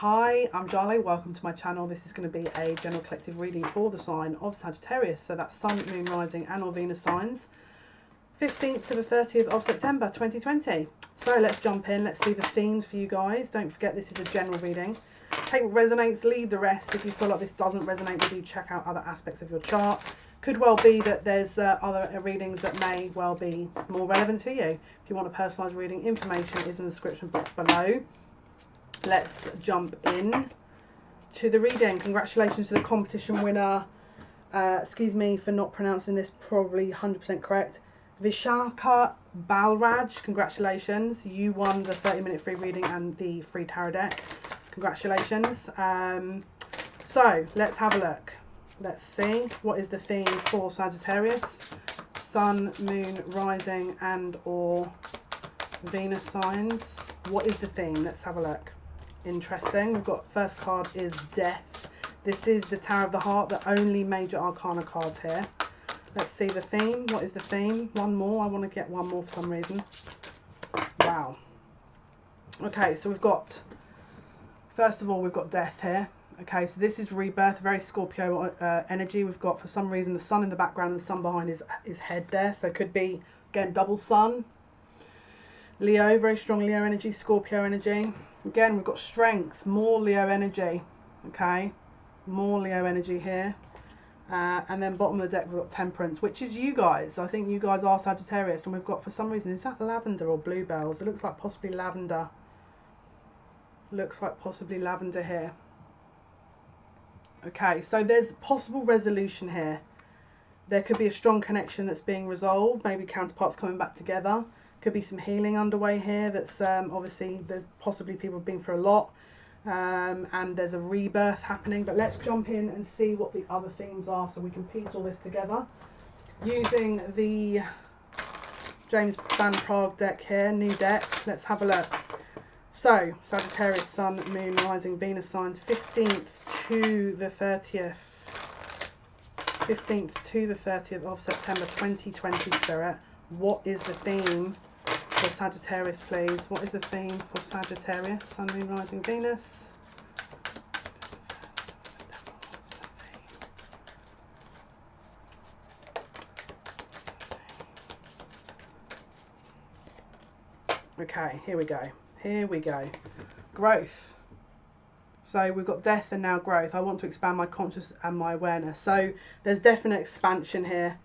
Hi, I'm Jale. Welcome to my channel. This is going to be a general collective reading for the sign of Sagittarius. So that's Sun, Moon, Rising and or Venus signs. 15th to the 30th of September 2020. So let's jump in. Let's see the themes for you guys. Don't forget this is a general reading. Take what resonates, leave the rest. If you feel like this doesn't resonate with you, check out other aspects of your chart. Could well be that there's other readings that may well be more relevant to you. If you want a personalised reading, information is in the description box below. Let's jump in to the reading. Congratulations to the competition winner. Excuse me for not pronouncing this probably 100% correct. Vishaka Balraj, congratulations. You won the 30-minute free reading and the free tarot deck. Congratulations. So let's have a look. Let's see what is the theme for Sagittarius. Sun, Moon, Rising and or Venus signs. What is the theme? Let's have a look. Interesting. We've got first card is Death. This is the Tower of the Heart, the only major arcana cards here. Let's see the theme. What is the theme? One more. I want to get one more for some reason. Wow. Okay, so we've got, first of all, we've got Death here. Okay, so this is rebirth, very Scorpio energy. We've got, for some reason, the sun in the background and the sun behind his head there. So it could be, again, double sun. Leo, very strong Leo energy, Scorpio energy. Again, we've got strength, more Leo energy. Okay, more Leo energy here. And then bottom of the deck, we've got Temperance, which is you guys. I think you guys are Sagittarius. And we've got, for some reason, is that lavender or bluebells? It looks like possibly lavender. Looks like possibly lavender here. Okay, so there's possible resolution here. There could be a strong connection that's being resolved. Maybe counterparts coming back together. Could be some healing underway here. That's obviously, there's possibly people have been through a lot. And there's a rebirth happening. But let's jump in and see what the other themes are so we can piece all this together. Using the James Van Prague deck here, new deck. Let's have a look. So, Sagittarius, Sun, Moon, Rising, Venus signs, 15th to the 30th. 15th to the 30th of September 2020, Spirit. What is the theme for Sagittarius, please? What is the theme for Sagittarius, Sun, Moon, Rising, Venus? Okay, here we go. Here we go. Growth. So we've got death and now growth. I want to expand my conscious and my awareness. So there's definite expansion here.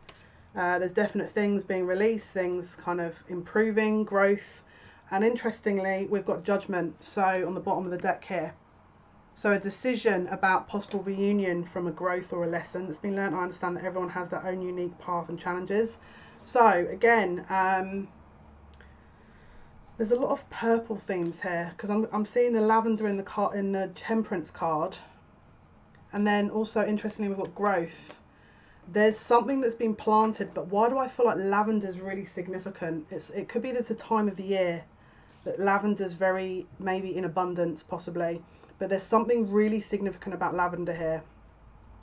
There's definite things being released, things kind of improving, growth. And interestingly, we've got judgment. So on the bottom of the deck here. So a decision about possible reunion from a growth or a lesson that's been learned. I understand that everyone has their own unique path and challenges. So again, there's a lot of purple themes here because I'm seeing the lavender in the Temperance card, and then also interestingly we've got growth. There's something that's been planted, but why do I feel like lavender is really significant? It could be that it's a time of the year that lavender's very maybe in abundance possibly, but there's something really significant about lavender here.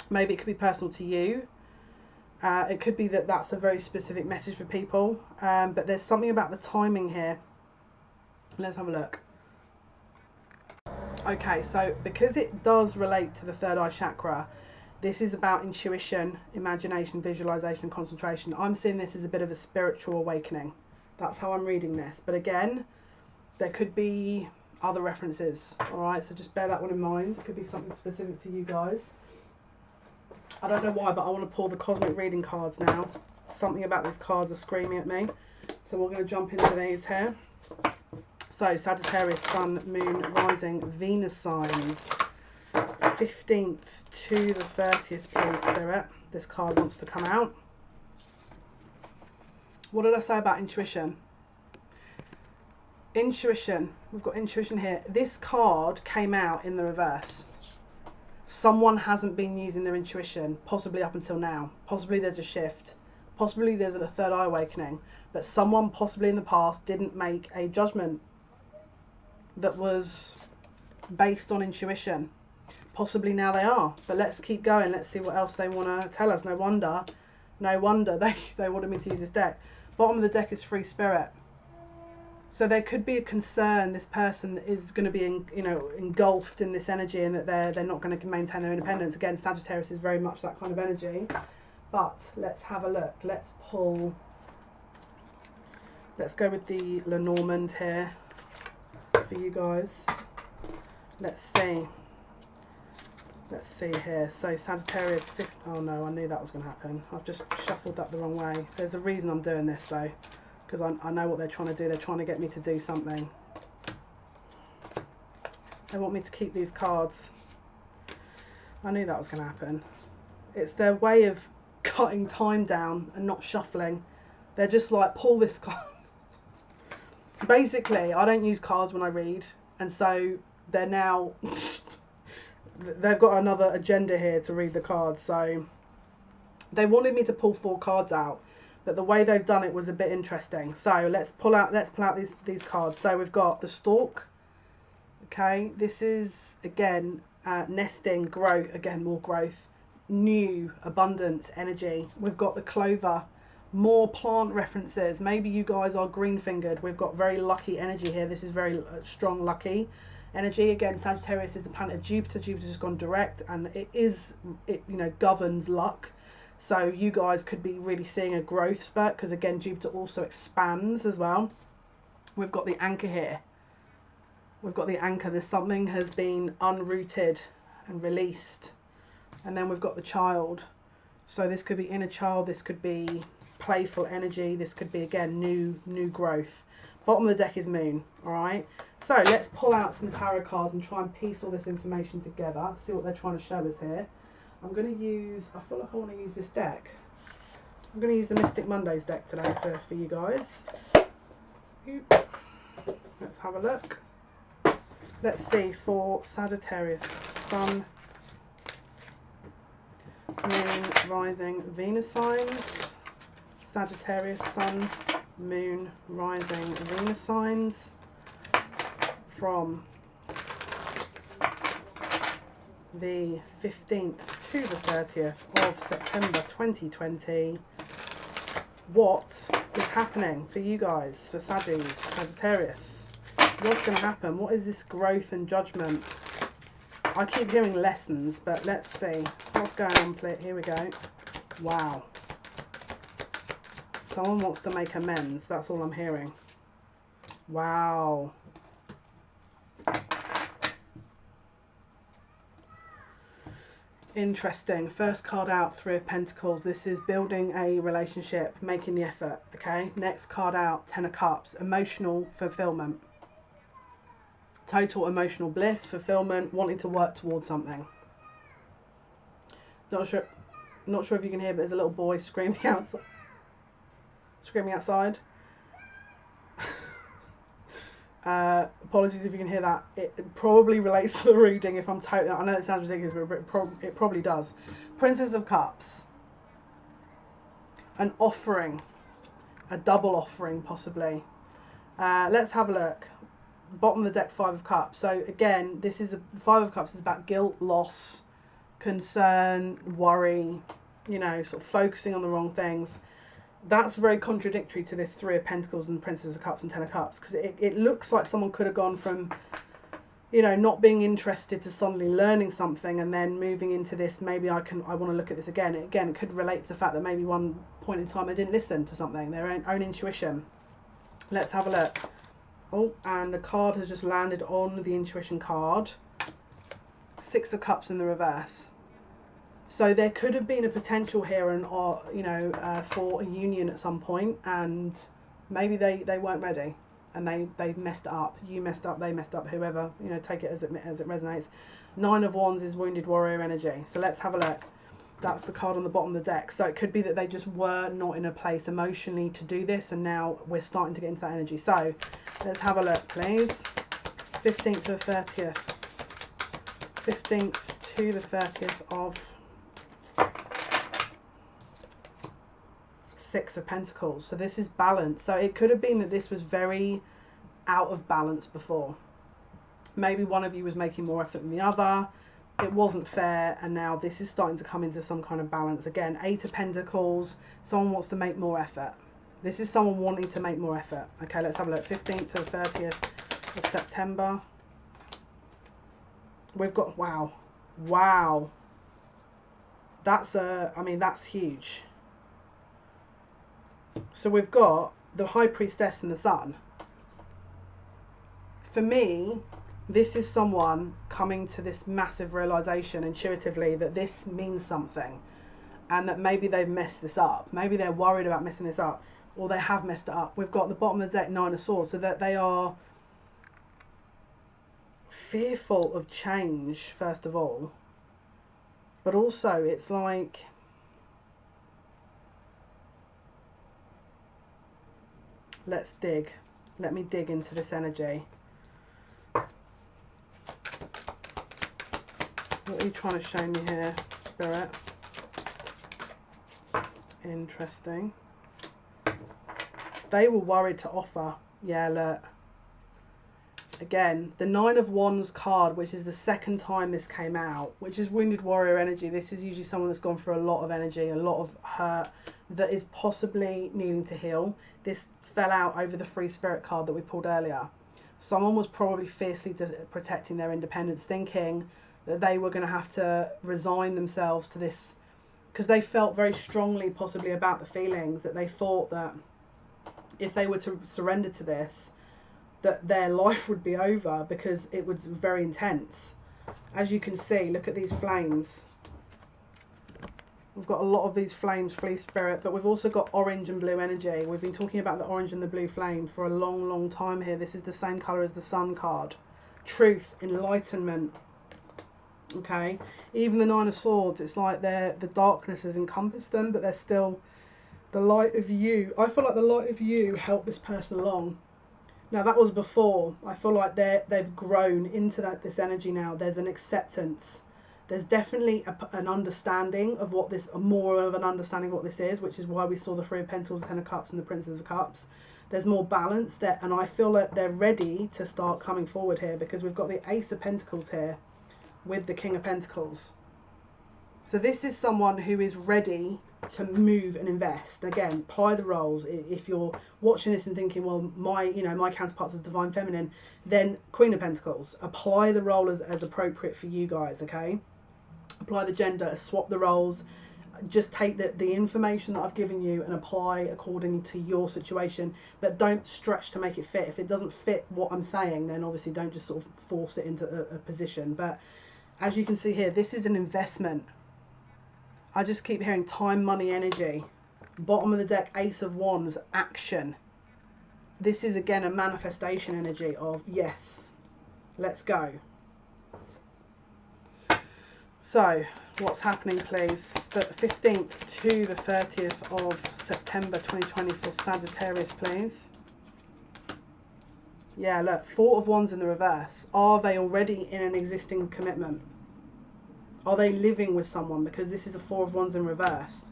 Maybe it could be personal to you. It could be that that's a very specific message for people, but there's something about the timing here. Let's have a look. Okay, so because it does relate to the third eye chakra, this is about intuition, imagination, visualization, concentration. I'm seeing this as a bit of a spiritual awakening. That's how I'm reading this. But again, there could be other references. All right, so just bear that one in mind. It could be something specific to you guys. I don't know why, but I want to pull the cosmic reading cards now. Something about these cards are screaming at me. So we're going to jump into these here. So, Sagittarius, Sun, Moon, Rising, Venus signs. 15th to the 30th, please, Spirit. This card wants to come out. What did I say about intuition? Intuition. We've got intuition here. This card came out in the reverse. Someone hasn't been using their intuition, possibly up until now. Possibly there's a shift. Possibly there's a third eye awakening. But someone possibly in the past didn't make a judgment that was based on intuition. Possibly now they are, but let's keep going. Let's see what else they want to tell us. No wonder they wanted me to use this deck. Bottom of the deck is free spirit. So there could be a concern this person is going to be engulfed in this energy, and that they're not going to maintain their independence. Again, Sagittarius is very much that kind of energy. But let's have a look. Let's pull. Let's go with the Lenormand here for you guys. Let's see. Let's see here. So Sagittarius, oh no, I knew that was going to happen. I've just shuffled that the wrong way. There's a reason I'm doing this though, because I know what they're trying to do. They're trying to get me to do something. They want me to keep these cards. I knew that was going to happen. It's their way of cutting time down and not shuffling. They're just like, pull this card. Basically, I don't use cards when I read, and so they're now they've got another agenda here to read the cards. So they wanted me to pull 4 cards out, but the way they've done it was a bit interesting. So let's pull out these cards. So we've got the Stork. Okay, this is again nesting, growth, again more growth, new, abundance, energy. We've got the Clover. More plant references. Maybe you guys are green fingered. We've got very lucky energy here. This is very strong lucky energy. Again, Sagittarius is the planet of Jupiter. Jupiter's just gone direct, and it governs luck. So you guys could be really seeing a growth spurt, because again Jupiter also expands as well. We've got the Anchor here. We've got the Anchor. There's something has been unrooted and released. And then we've got the Child. So this could be inner child. This could be playful energy. This could be again new growth. Bottom of the deck is Moon. All right, so let's pull out some tarot cards and try and piece all this information together, see what they're trying to show us here. I'm going to use, I feel like I want to use this deck. I'm going to use the Mystic Mondays deck today for you guys. Let's have a look. Let's see for Sagittarius, Sun, Moon, Rising, Venus signs. Sagittarius, Sun, Moon, Rising, Venus signs from the 15th to the 30th of September 2020. What is happening for you guys, for Sagittarius? What's going to happen? What is this growth and judgment? I keep hearing lessons, but let's see what's going on. Here we go. Wow. Someone wants to make amends. That's all I'm hearing. Wow. Interesting. First card out, 3 of Pentacles. This is building a relationship, making the effort. Okay. Next card out, 10 of Cups. Emotional fulfillment. Total emotional bliss, fulfillment, wanting to work towards something. Not sure if you can hear, but there's a little boy screaming outside. Apologies if you can hear that. It probably relates to the reading. If I'm totally, I know it sounds ridiculous, but it probably does. Princess of Cups. An offering, a double offering possibly. Let's have a look. Bottom of the deck, 5 of Cups. So again, this is 5 of Cups is about guilt, loss, concern, worry. Sort of focusing on the wrong things. That's very contradictory to this 3 of Pentacles and Princess of Cups and 10 of Cups, because it looks like someone could have gone from, not being interested to suddenly learning something, and then moving into this, maybe I want to look at this again. Again, it could relate to the fact that maybe one point in time they didn't listen to something, their own intuition. Let's have a look. Oh, and the card has just landed on the intuition card. 6 of Cups in the reverse. So there could have been a potential here, for a union at some point, and maybe they weren't ready, and they messed it up. You messed up, they messed up, whoever, take it as it resonates. 9 of Wands is wounded warrior energy. So let's have a look. That's the card on the bottom of the deck. So it could be that they just were not in a place emotionally to do this, and now we're starting to get into that energy. So let's have a look, please. 15th to the 30th. 15th to the 30th of 6 of Pentacles. So this is balance. So it could have been that this was very out of balance before. Maybe one of you was making more effort than the other. It wasn't fair, and now this is starting to come into some kind of balance. Again, 8 of Pentacles. Someone wants to make more effort. This is someone wanting to make more effort. Okay, let's have a look. 15th to the 30th of September. We've got, wow. Wow. That's, I mean, that's huge. So we've got the High Priestess and the Sun. For me, this is someone coming to this massive realization intuitively that this means something, and that maybe they've messed this up. Maybe they're worried about messing this up, or they have messed it up. We've got the bottom of the deck, Nine of Swords, so that they are fearful of change, first of all. But also, it's like, let's dig. Let me dig into this energy. What are you trying to show me here, Spirit? Interesting. They were worried to offer. Yeah, look. Again, the Nine of Wands card, which is the second time this came out, which is Wounded Warrior energy. This is usually someone that's gone through a lot of energy, a lot of hurt, that is possibly needing to heal. This fell out over the Free Spirit card that we pulled earlier. Someone was probably fiercely protecting their independence, thinking that they were going to have to resign themselves to this, because they felt very strongly possibly about the feelings, that they thought that if they were to surrender to this, that their life would be over, because it was very intense. As you can see, look at these flames. We've got a lot of these flames, Free Spirit, but we've also got orange and blue energy. We've been talking about the orange and the blue flame for a long, long time here. This is the same colour as the Sun card. Truth, enlightenment. Okay, even the Nine of Swords, it's like the darkness has encompassed them, but they're still the light of you. I feel like the light of you helped this person along. Now that was before. I feel like they've grown into this energy now. There's an acceptance. There's definitely an understanding of what this, more of an understanding of what this is, which is why we saw the Three of Pentacles, Ten of Cups, and the Princess of Cups. There's more balance there, and I feel like they're ready to start coming forward here, because we've got the Ace of Pentacles here with the King of Pentacles. So this is someone who is ready to move and invest. Again, apply the roles. If you're watching this and thinking, well, my counterparts are Divine Feminine, then Queen of Pentacles. Apply the role as appropriate for you guys, okay? Apply the gender, swap the roles. Just take the information that I've given you and apply according to your situation, but don't stretch to make it fit. If it doesn't fit what I'm saying, then obviously don't just sort of force it into a position. But as you can see here, this is an investment. I just keep hearing time, money, energy. Bottom of the deck, Ace of Wands, action. This is again a manifestation energy of yes, let's go. So what's happening, please? The 15th to the 30th of September 2020 for Sagittarius, please. Yeah, look, Four of Wands in the reverse. Are they already in an existing commitment? Are they living with someone? Because this is a Four of Wands in reverse.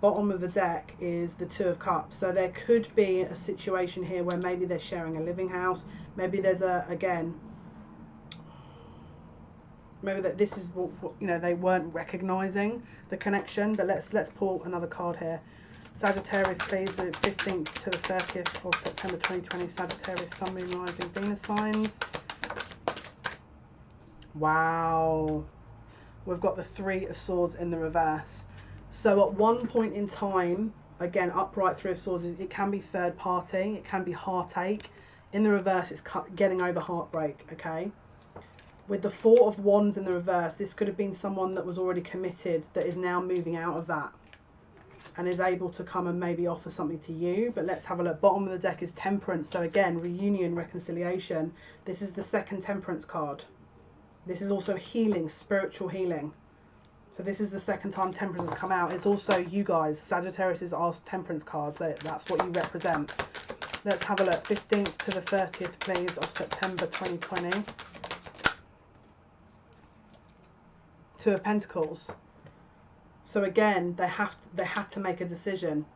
Bottom of the deck is the Two of Cups. So there could be a situation here where maybe they're sharing a living house. Maybe there's maybe that this is what they weren't recognizing the connection. But let's pull another card here. Sagittarius, please, the 15th to the 30th of September 2020. Sagittarius, Sun, Moon, Rising, Venus signs. Wow. We've got the Three of Swords in the reverse. So at one point in time, again, upright Three of Swords, it can be third party, it can be heartache. In the reverse, it's getting over heartbreak, okay? With the Four of Wands in the reverse, this could have been someone that was already committed that is now moving out of that and is able to come and maybe offer something to you. But let's have a look. Bottom of the deck is Temperance. So again, reunion, reconciliation. This is the second Temperance card. This is also healing, spiritual healing. So this is the second time Temperance has come out. It's also you guys. Sagittarius is our Temperance cards. That's what you represent. Let's have a look. 15th to the 30th, please, of September 2020. Two of Pentacles. So again, they had to make a decision.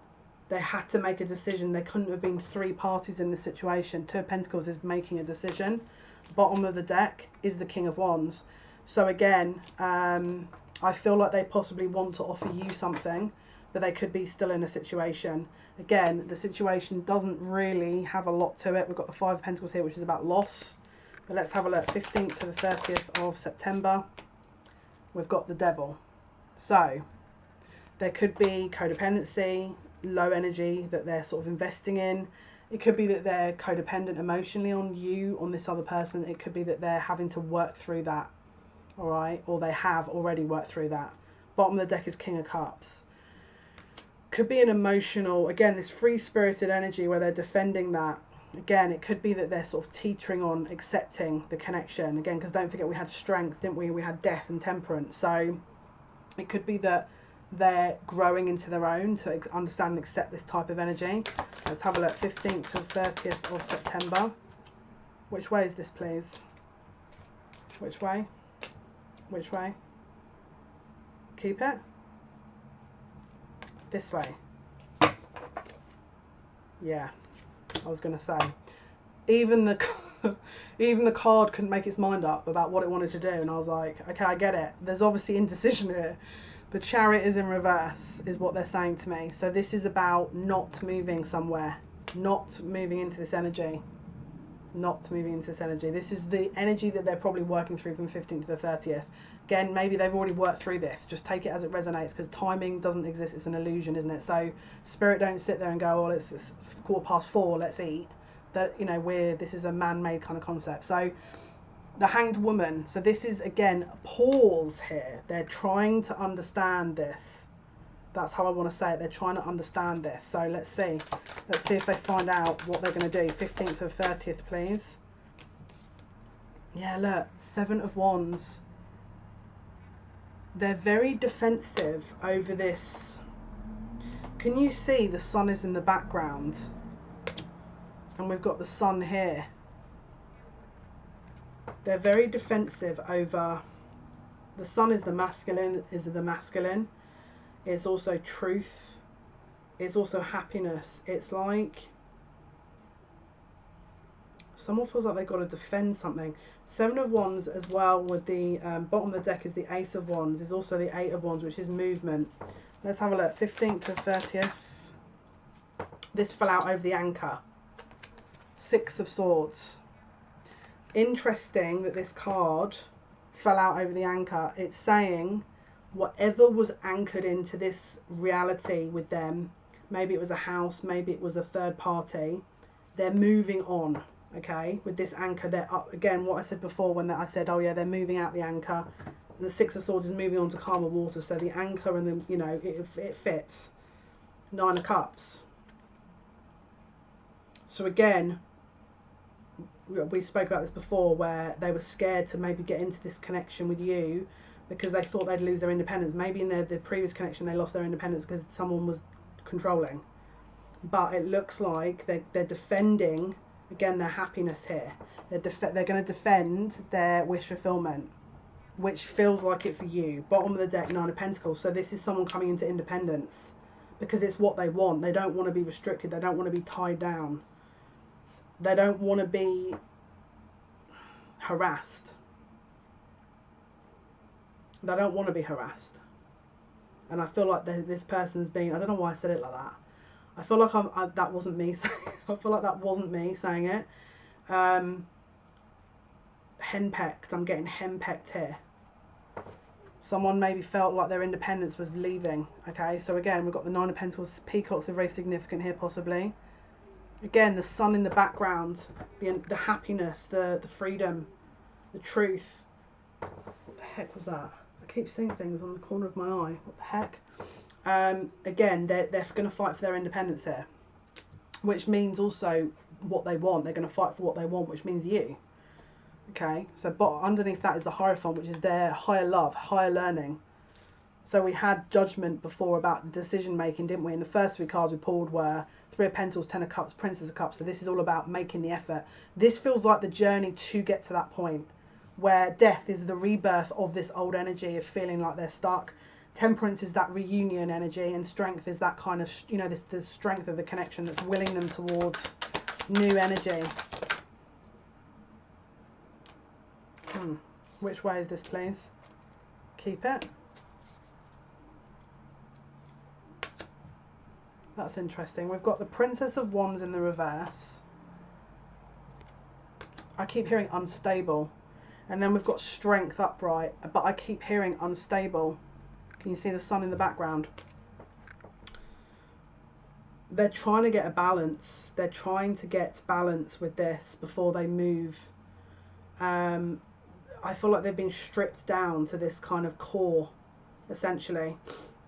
They had to make a decision. There couldn't have been three parties in this situation. Two of Pentacles is making a decision. Bottom of the deck is the King of Wands. So again, I feel like they possibly want to offer you something, but they could be still in a situation. Again, the situation doesn't really have a lot to it. We've got the Five of Pentacles here, which is about loss. But let's have a look. 15th to the 30th of September. We've got the Devil. So there could be codependency, low energy that they're sort of investing in. It could be that they're codependent emotionally on you, on this other person. It could be that they're having to work through that, all right? Or they have already worked through that. Bottom of the deck is King of Cups. Could be an emotional, again, this free-spirited energy where they're defending that. Again, it could be that they're sort of teetering on accepting the connection. Again, because don't forget we had strength, didn't we? We had death and temperance. So it could be that they're growing into their own to understand and accept this type of energy. Let's have a look. 15th to 30th of September. Which way is this, please? Which way? Which way? Keep it. This way. Yeah, I was going to say. Even the card couldn't make its mind up about what it wanted to do, and I was like, okay, I get it. There's obviously indecision here. The Chariot is in reverse, is what they're saying to me. So this is about not moving somewhere, not moving into this energy, not moving into this energy. This is the energy that they're probably working through from 15th to the 30th. Again, maybe they've already worked through this. Just take it as it resonates, because timing doesn't exist. It's an illusion, isn't it? So Spirit don't sit there and go, oh, it's 4:15, let's eat. That, you know, this is a man-made kind of concept. So the Hanged Woman. So this is, again, pause here. They're trying to understand this. That's how I want to say it. They're trying to understand this. So let's see. Let's see if they find out what they're going to do. 15th to 30th, please. Yeah, look. 7 of Wands. They're very defensive over this. Can you see the sun is in the background? And we've got the sun here. They're very defensive over, the sun is the masculine, it's also truth, it's also happiness. It's like someone feels like they've got to defend something. 7 of Wands as well, with the bottom of the deck is the Ace of Wands, is also the 8 of Wands, which is movement. Let's have a look. 15th to 30th. This fell out over the anchor. 6 of Swords. Interesting that this card fell out over the anchor. It's saying whatever was anchored into this reality with them, maybe it was a house, maybe it was a third party, they're moving on. Okay, with this anchor, they're up again. What I said before, when I said, oh yeah, they're moving out the anchor, and the 6 of Swords is moving on to calmer water. So the anchor and the, you know, it fits. 9 of Cups. So again, we spoke about this before, where they were scared to maybe get into this connection with you because they thought they'd lose their independence. Maybe in the previous connection they lost their independence because someone was controlling. But it looks like they're defending, again, their happiness here. They're going to defend their wish fulfillment, which feels like it's you. Bottom of the deck, 9 of Pentacles. So this is someone coming into independence because it's what they want. They don't want to be restricted. They don't want to be tied down. They don't want to be harassed. They don't want to be harassed. And I feel like this person's been, I don't know why I said it like that. I feel like that wasn't me saying, I feel like that wasn't me saying it. Henpecked. I'm getting henpecked here. Someone maybe felt like their independence was leaving. Okay, so again, we've got the 9 of Pentacles. Peacocks are very significant here, possibly. Again, the sun in the background, the happiness, the freedom, the truth. What the heck was that? I keep seeing things on the corner of my eye. What the heck? Again, they're going to fight for their independence here, which means also what they want. They're going to fight for what they want, which means you. Okay, so underneath that is the Hierophant, which is their higher love, higher learning. So we had Judgment before about decision making, didn't we? And the first 3 cards we pulled were 3 of Pentacles, 10 of Cups, Princess of Cups. So this is all about making the effort. This feels like the journey to get to that point where death is the rebirth of this old energy of feeling like they're stuck. Temperance is that reunion energy, and strength is that kind of, you know, the strength of the connection that's willing them towards new energy. Which way is this, please? Keep it. That's interesting. We've got the Princess of Wands in the reverse. I keep hearing unstable. And then we've got Strength upright, but I keep hearing unstable. Can you see the sun in the background? They're trying to get a balance. They're trying to get balance with this before they move. I feel like they've been stripped down to this kind of core, essentially.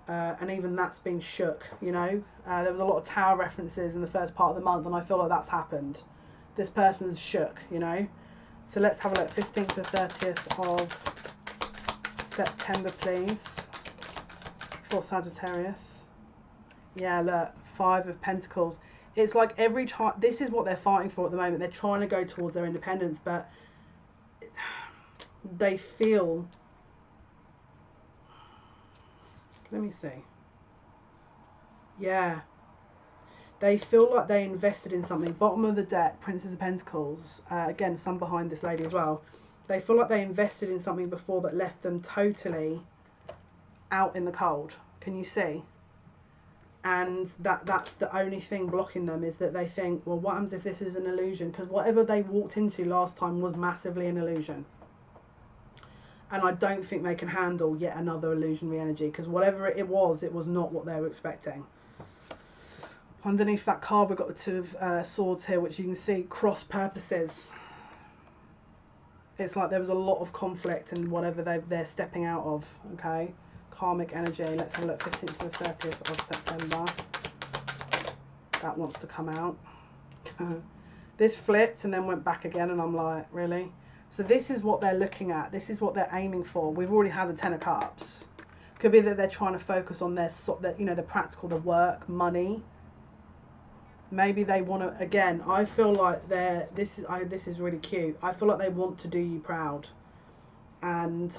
And even that's been shook, you know. There was a lot of tower references in the first part of the month, and I feel like that's happened. This person's shook, you know. So let's have a look. 15th to 30th of September, please, for Sagittarius. Yeah, look, 5 of Pentacles. It's like every time, this is what they're fighting for at the moment. They're trying to go towards their independence, but they feel, let me see, yeah, they feel like they invested in something. Bottom of the deck, Princess of Pentacles, again, sun behind this lady as well. They feel like they invested in something before that left them totally out in the cold. Can you see? And that's the only thing blocking them, is that they think, well, what happens if this is an illusion? Because whatever they walked into last time was massively an illusion. And I don't think they can handle yet another illusionary energy, because whatever it was not what they were expecting. Underneath that card, we've got the 2 of Swords here, which you can see cross purposes. It's like there was a lot of conflict in whatever they're stepping out of, okay? Karmic energy. Let's have a look. 15th to the 30th of September. That wants to come out. This flipped and then went back again, and I'm like, really? So this is what they're looking at. This is what they're aiming for. We've already had the 10 of Cups. Could be that they're trying to focus on their, you know, the practical, the work, money. Maybe they want to, again, I feel like this is really cute. I feel like they want to do you proud. And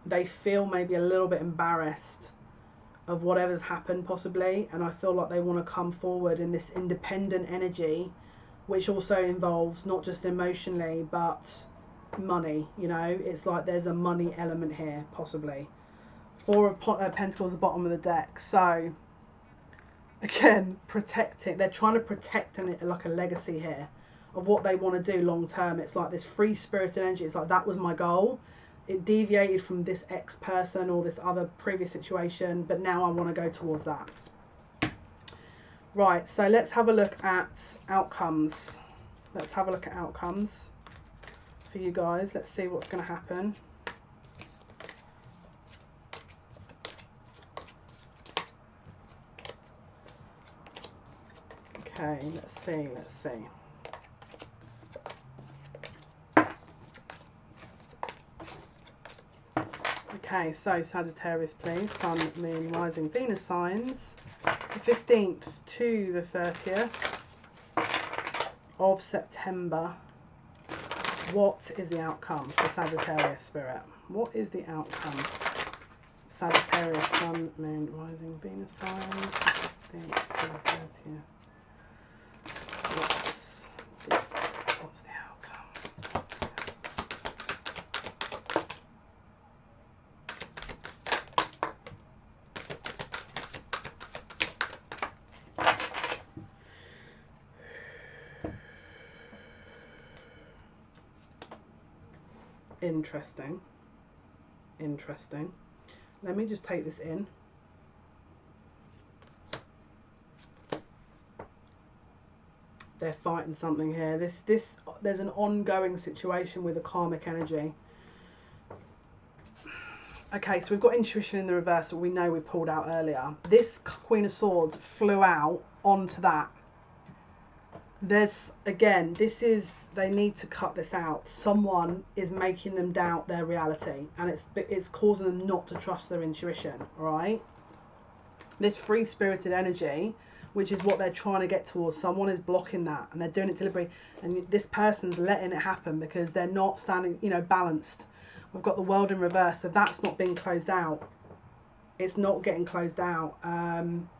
they feel maybe a little bit embarrassed of whatever's happened, possibly. And I feel like they want to come forward in this independent energy, which also involves not just emotionally, but money, you know. It's like there's a money element here, possibly. 4 of Pentacles at the bottom of the deck. So, again, protecting. They're trying to protect like a legacy here of what they want to do long term. It's like this free-spirited energy. It's like, that was my goal. It deviated from this ex-person or this other previous situation, but now I want to go towards that. Right, so let's have a look at outcomes. Let's have a look at outcomes for you guys. Let's see what's going to happen. Okay, let's see. Okay, so Sagittarius, please. Sun, Moon, Rising, Venus signs. The 15th to the 30th of September. What is the outcome for Sagittarius, Spirit? What is the outcome? Sagittarius, Sun, Moon, Rising, Venus signs. 15th to the 30th. What's the outcome? Interesting. Let me just take this in. They're fighting something here. There's an ongoing situation with a karmic energy. Okay, so we've got intuition in the reverse that we know we pulled out earlier. This Queen of Swords flew out onto that. There's, again, they need to cut this out. Someone is making them doubt their reality, and it's causing them not to trust their intuition, right? This free-spirited energy, which is what they're trying to get towards, someone is blocking that, and they're doing it deliberately, and this person's letting it happen because they're not standing, you know, balanced. We've got the World in reverse, so that's not being closed out. It's not getting closed out.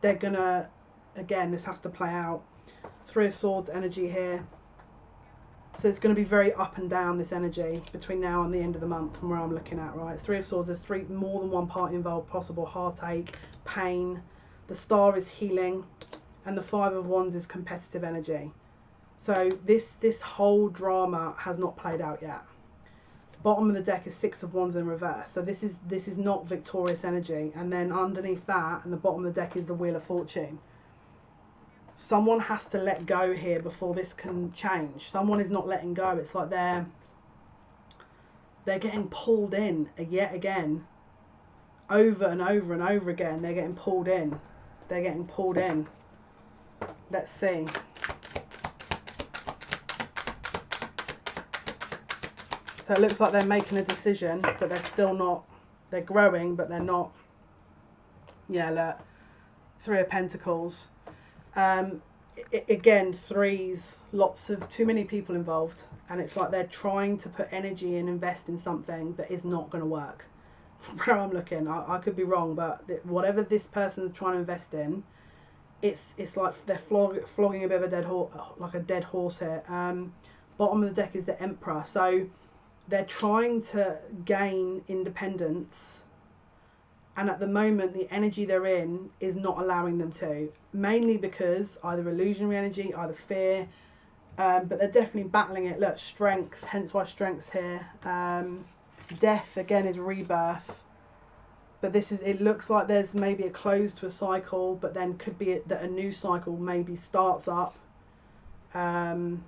They're gonna, again, this has to play out. 3 of Swords energy here. So it's going to be very up and down, this energy, between now and the end of the month from where I'm looking at, right? 3 of Swords, there's more than one party involved, possible heartache, pain, the Star is healing, and the Five of Wands is competitive energy. So this whole drama has not played out yet. Bottom of the deck is Six of Wands in reverse. So this is not victorious energy. And then underneath that, and the bottom of the deck, is the Wheel of Fortune. Someone has to let go here before this can change. Someone is not letting go. It's like they're getting pulled in yet again, over and over and over again. They're getting pulled in. They're getting pulled in. Let's see. So it looks like they're making a decision, but they're still not. They're growing, but they're not. Yeah, look. Three of Pentacles. Again, threes, too many people involved, and it's like they're trying to put energy and invest in something that is not going to work. From where I'm looking, I could be wrong, but whatever this person is trying to invest in, it's like they're flogging a bit of a dead horse, like a dead horse here. Bottom of the deck is the Emperor, so they're trying to gain independence. And at the moment, the energy they're in is not allowing them to. Mainly because either illusionary energy, either fear. But they're definitely battling it. Look, strength, hence why strength's here. Death, again, is rebirth. But it looks like there's maybe a close to a cycle. But then could be that a new cycle maybe starts up. But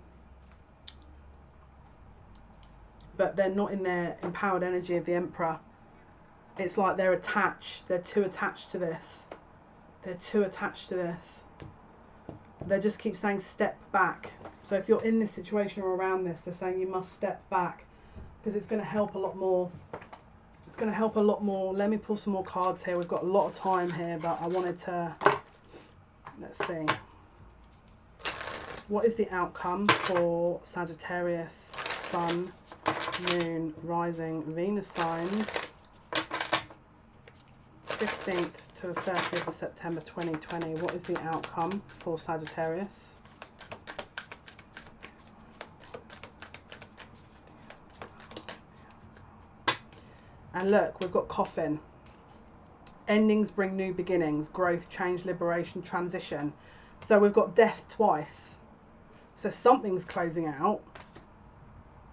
they're not in their empowered energy of the Emperor. It's like they're attached. They're too attached to this. They're too attached to this. They just keep saying step back. So if you're in this situation or around this, they're saying you must step back, because it's going to help a lot more. It's going to help a lot more. Let me pull some more cards here. We've got a lot of time here, but I wanted to... Let's see. What is the outcome for Sagittarius, Sun, Moon, Rising, Venus signs? 15th to the 30th of September 2020. What is the outcome for Sagittarius? And look, we've got Coffin. Endings bring new beginnings. Growth, change, liberation, transition. So we've got death twice. So something's closing out.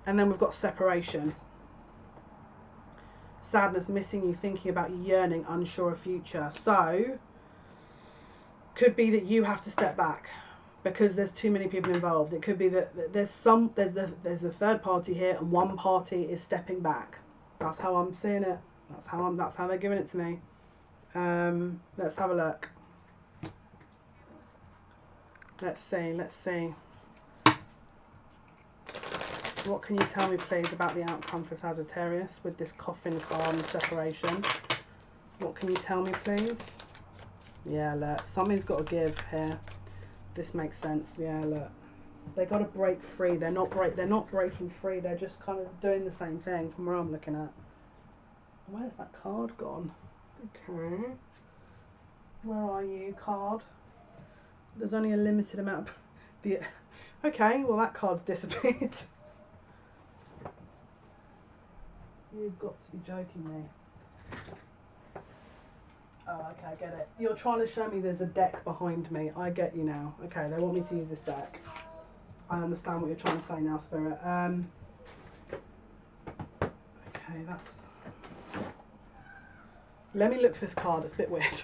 And then we've got separation. Sadness, missing you, thinking about you, yearning, unsure of future. So could be that you have to step back because there's too many people involved. It could be that there's a third party here, and one party is stepping back. That's how I'm seeing it. That's how they're giving it to me. Let's have a look. Let's see. What can you tell me, please, about the outcome for Sagittarius with this Coffin card and separation? What can you tell me, please? Yeah, look, something's got to give here. This makes sense. Yeah, look, they got to break free. They're not breaking free. They're just kind of doing the same thing from where I'm looking at. Where's that card gone? Okay, where are you, card? There's only a limited amount of... Okay, well that card's disappeared. You've got to be joking me. Oh, okay, I get it. You're trying to show me there's a deck behind me. I get you now. Okay, they want me to use this deck. I understand what you're trying to say now, Spirit. Okay, that's... Let me look for this card. It's a bit weird.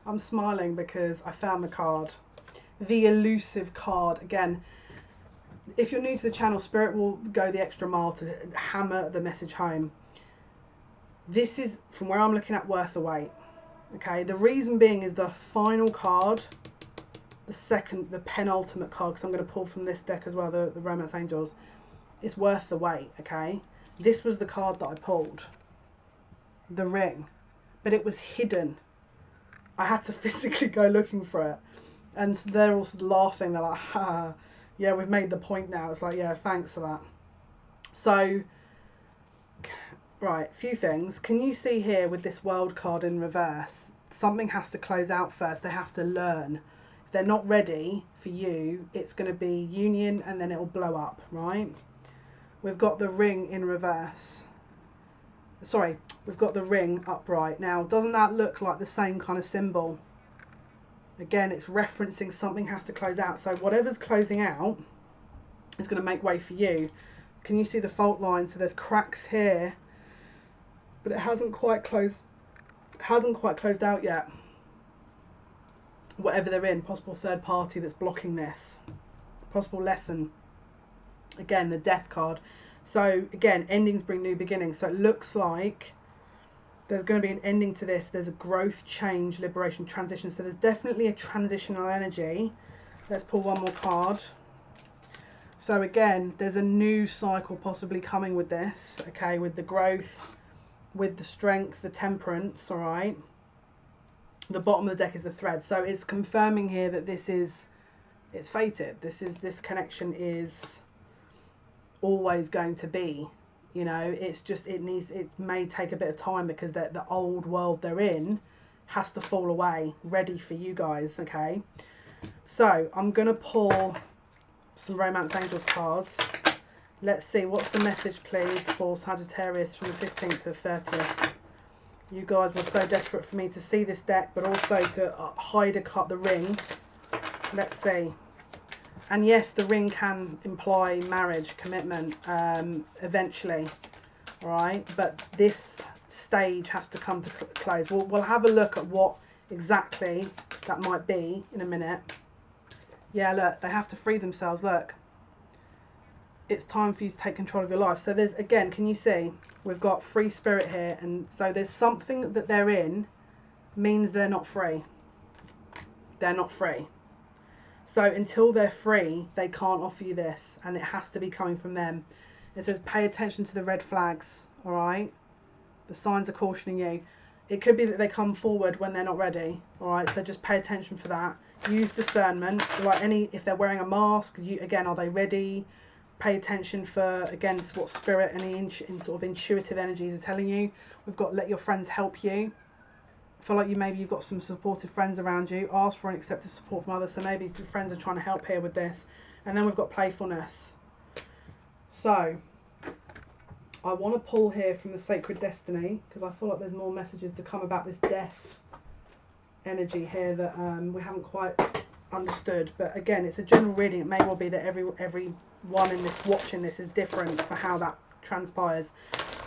I'm smiling because I found the card. The elusive card. Again, if you're new to the channel, Spirit will go the extra mile to hammer the message home. This is, from where I'm looking at, worth the wait. Okay, the reason being is the final card, the penultimate card, because I'm going to pull from this deck as well, the Romance Angels, is worth the wait. Okay, this was the card that I pulled, the ring, but it was hidden. I had to physically go looking for it, and they're all laughing. They're like, ha, yeah, we've made the point now. It's like, yeah, thanks for that. So, right, few things. Can you see here with this World card in reverse, something has to close out first. They have to learn. If they're not ready for you, it's going to be union and then it'll blow up, right? We've got the ring in reverse. sorry, we've got the ring upright. Now, doesn't that look like the same kind of symbol? Again, it's referencing something has to close out. So whatever's closing out is going to make way for you. Can you see the fault line? So there's cracks here, but it hasn't quite closed out yet. Whatever they're in, possible third party that's blocking this, possible lesson. Again, the death card. So again, endings bring new beginnings. So it looks like there's going to be an ending to this. There's a growth, change, liberation, transition. So there's definitely a transitional energy. Let's pull one more card. So again, there's a new cycle possibly coming with this, okay, with the growth, with the strength, the temperance, all right. The bottom of the deck is the thread. So it's confirming here that it's fated. This connection is always going to be, you know, it's just, it may take a bit of time because the old world they're in has to fall away, ready for you guys, okay? So I'm going to pull some Romance Angels cards. Let's see, what's the message, please, for Sagittarius from the 15th to the 30th? You guys were so desperate for me to see this deck, but also to hide the ring. Let's see. And yes, the ring can imply marriage, commitment, eventually, all right? But this stage has to come to close. We'll have a look at what exactly that might be in a minute. Yeah, look, they have to free themselves, look. It's time for you to take control of your life. So there's, again, can you see? We've got free spirit here. And so there's something that they're in means they're not free. They're not free. So until they're free, they can't offer you this, and it has to be coming from them. It says pay attention to the red flags, all right? The signs are cautioning you. It could be that they come forward when they're not ready, all right? So just pay attention for that. Use discernment, like if they're wearing a mask, again, are they ready? Pay attention for, again, what spirit and sort of intuitive energies are telling you. We've got let your friends help you. Feel like you've got some supportive friends around you. Ask for and accept support from others. So maybe your friends are trying to help here with this. And then we've got playfulness. So I want to pull here from the Sacred Destiny, because I feel like there's more messages to come about this death energy here that we haven't quite understood. But again, it's a general reading. It may well be that everyone in this watching this is different for how that transpires.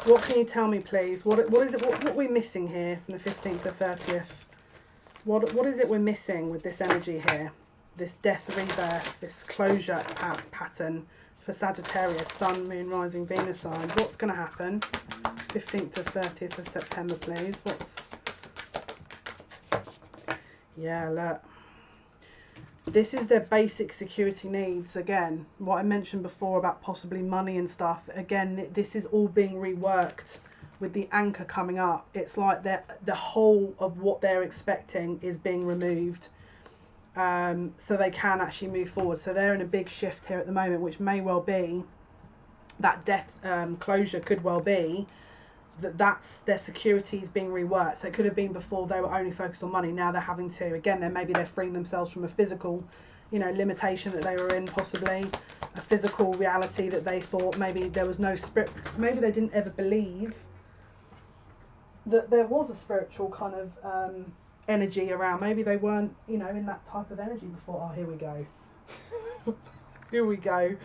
What can you tell me, please? What is it? What are we missing here from the 15th to 30th? What is it we're missing with this energy here? This death, rebirth, this closure pattern for Sagittarius, Sun, Moon, Rising, Venus sign. What's going to happen? 15th to 30th of September, please. Yeah, look. This is their basic security needs. Again, what I mentioned before about possibly money and stuff. Again, this is all being reworked with the anchor coming up. It's like the whole of what they're expecting is being removed, so they can actually move forward. So they're in a big shift here at the moment, which may well be that death closure could well be that's their security is being reworked. So it could have been before they were only focused on money. Now they're having to, again, maybe they're freeing themselves from a physical, you know, limitation that they were in, possibly a physical reality that they thought maybe there was no spirit. Maybe they didn't ever believe that there was a spiritual kind of energy around. Maybe they weren't, you know, in that type of energy before. Oh, here we go. Here we go.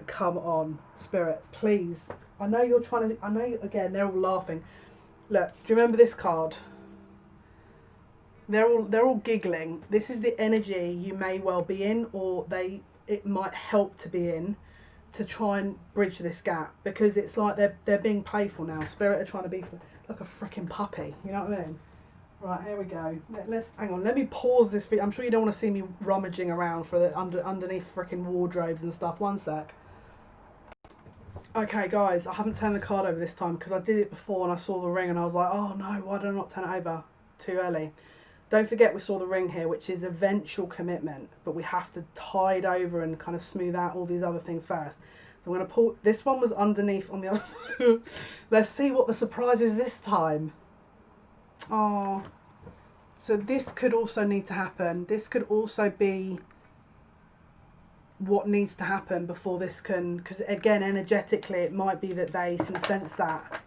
Come on, spirit, please. I know you're trying to, I know, again, they're all laughing. Look, do you remember this card? They're all giggling. This is the energy you may well be in, or it might help to be in, to try and bridge this gap, because it's like they're being playful now. Spirit are trying to be like a freaking puppy, you know what I mean? Right, here we go. Let's hang on. Let me pause this video. I'm sure you don't want to see me rummaging around for the underneath freaking wardrobes and stuff. One sec. Okay, guys, I haven't turned the card over this time because I did it before and I saw the ring and I was like, oh no, why did I not turn it over too early? Don't forget we saw the ring here, which is eventual commitment, but we have to tide over and kind of smooth out all these other things first. So I'm going to pull, this one was underneath on the other side. Let's see what the surprise is this time. Oh, so this could also need to happen. This could also be what needs to happen before this can, because again, energetically, it might be that they can sense that,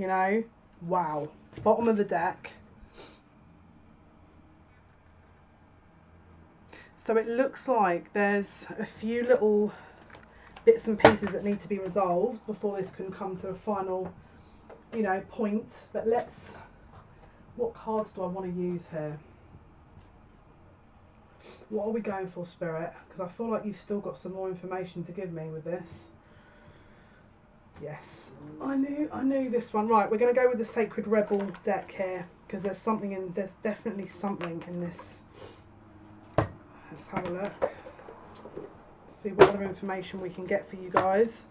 you know. Wow. Bottom of the deck. So it looks like there's a few little bits and pieces that need to be resolved before this can come to a final, you know, point. But let's, what cards do I want to use here? What are we going for, Spirit? Because I feel like you've still got some more information to give me with this. Yes, I knew this one. Right, we're going to go with the Sacred Rebel deck here, because there's definitely something in this. Let's have a look. See what other information we can get for you guys.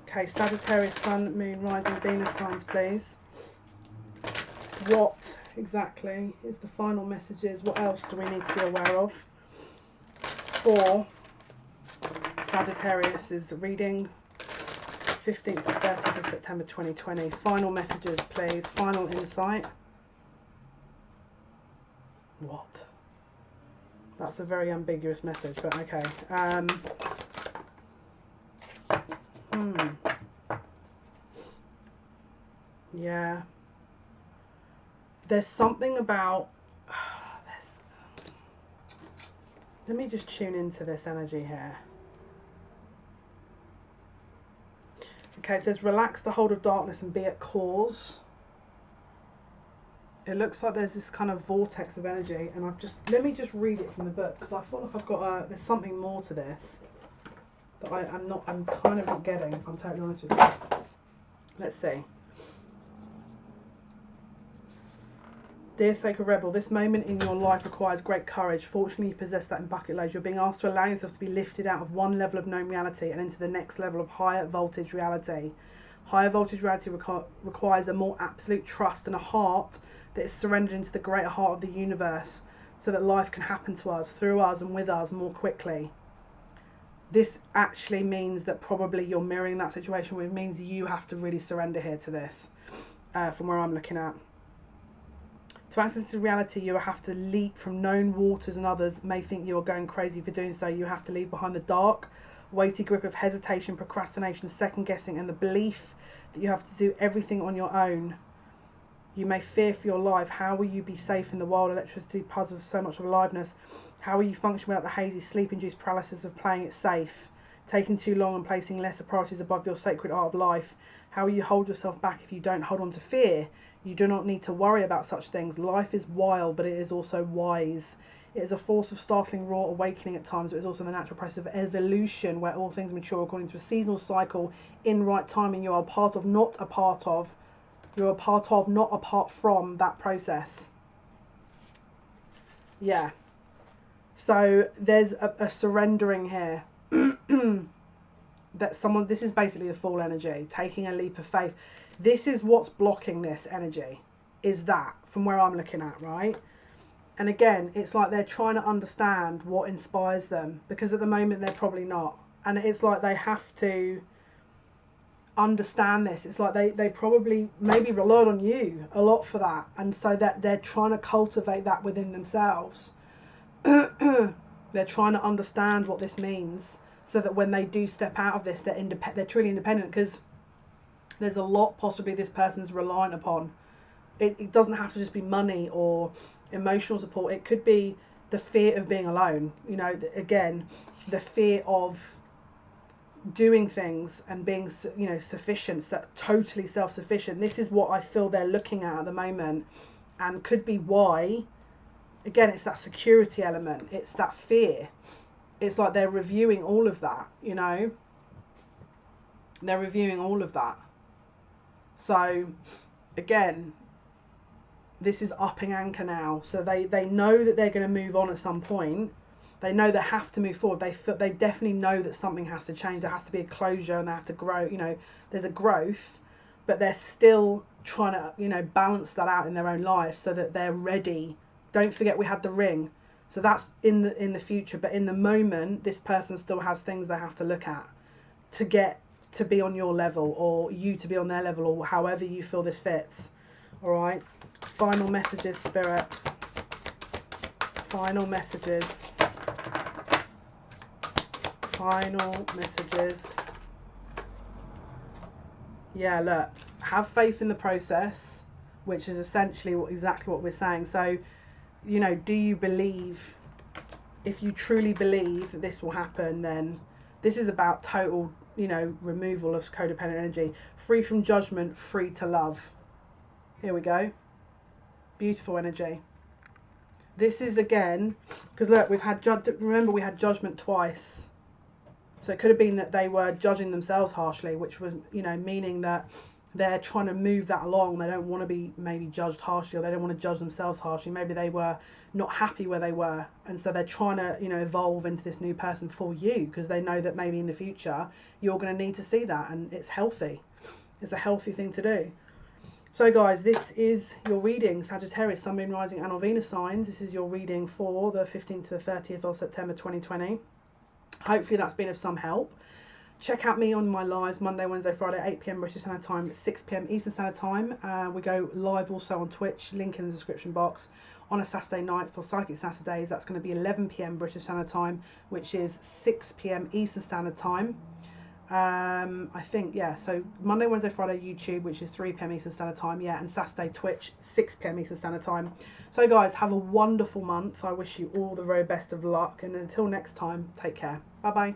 Okay, Sagittarius, Sun, Moon, Rising, Venus signs, please. What exactly is the final messages? What else do we need to be aware of for Sagittarius's reading, 15th to 30th of September 2020? Final messages, please. Final insight. What? That's a very ambiguous message, but okay. Yeah. There's something about... Let me just tune into this energy here. Okay, it says relax the hold of darkness and be at cause. It looks like there's this kind of vortex of energy, and let me just read it from the book, because I feel like I've got there's something more to this that I'm kind of not getting, if I'm totally honest with you. Let's see. Dear Sacred Rebel, this moment in your life requires great courage. Fortunately, you possess that in bucket loads. You're being asked to allow yourself to be lifted out of one level of known reality and into the next level of higher voltage reality. Higher voltage reality requires a more absolute trust and a heart that is surrendered into the greater heart of the universe, so that life can happen to us, through us and with us more quickly. This actually means that probably you're mirroring that situation, which means you have to really surrender here to this, from where I'm looking at. To access to reality, you have to leap from known waters, and others may think you are going crazy for doing so. You have to leave behind the dark, weighty grip of hesitation, procrastination, second guessing, and the belief that you have to do everything on your own. You may fear for your life. How will you be safe in the wild electricity puzzle of so much of aliveness? How will you function without the hazy sleep-induced paralysis of playing it safe, taking too long and placing lesser priorities above your sacred art of life? How will you hold yourself back if you don't hold on to fear? You do not need to worry about such things. Life is wild, but it is also wise. It is a force of startling raw awakening at times, but it is also the natural process of evolution, where all things mature according to a seasonal cycle in right timing. You are part of, not a part of. You're a part of, not apart from that process. Yeah. So there's a surrendering here. That someone, this is basically the full energy, taking a leap of faith. This is what's blocking this energy, is that, from where I'm looking at, right? And again, it's like they're trying to understand what inspires them, because at the moment they're probably not. And it's like they have to understand this. It's like they probably maybe relied on you a lot for that, and so that they're trying to cultivate that within themselves. They're trying to understand what this means, so that when they do step out of this, they're truly independent, because there's a lot possibly this person's reliant upon. It doesn't have to just be money or emotional support. It could be the fear of being alone, you know, again, the fear of doing things and being, you know, sufficient, so totally self-sufficient. This is what I feel they're looking at the moment, and could be why, again, it's that security element, it's that fear. It's like they're reviewing all of that, you know, they're reviewing all of that. So again, this is upping anchor now, so they know that they're going to move on at some point. They know they have to move forward. They definitely know that something has to change. There has to be a closure, and they have to grow. You know, there's a growth, but they're still trying to, you know, balance that out in their own life so that they're ready. Don't forget we had the ring, so that's in the future. But in the moment, this person still has things they have to look at to get to be on your level, or you to be on their level, or however you feel this fits. All right. Final messages, Spirit. Final messages. Final messages. Yeah, look, have faith in the process, which is essentially exactly what we're saying. So, you know, do you believe? If you truly believe that this will happen, then this is about total, you know, removal of codependent energy, free from judgment, free to love. Here we go. Beautiful energy. This is again, because look, remember we had judgment twice. So it could have been that they were judging themselves harshly, which was, you know, meaning that they're trying to move that along. They don't want to be maybe judged harshly, or they don't want to judge themselves harshly. Maybe they were not happy where they were, and so they're trying to, you know, evolve into this new person for you, because they know that maybe in the future you're going to need to see that, and it's healthy. It's a healthy thing to do. So guys, this is your reading, Sagittarius, Sun, Moon, Rising and or Venus signs. This is your reading for the 15th to the 30th of September 2020. Hopefully that's been of some help. Check out me on my lives Monday, Wednesday, Friday, 8 PM British Standard Time, 6 PM Eastern Standard Time. We go live also on Twitch, link in the description box, on a Saturday night for Psychic Saturdays. That's going to be 11 PM British Standard Time, which is 6 PM Eastern Standard Time. I think, yeah, so Monday, Wednesday, Friday YouTube, which is 3 PM Eastern Standard Time, yeah, and Saturday Twitch, 6 PM Eastern Standard Time. So guys, have a wonderful month. I wish you all the very best of luck, and until next time, take care. Bye bye.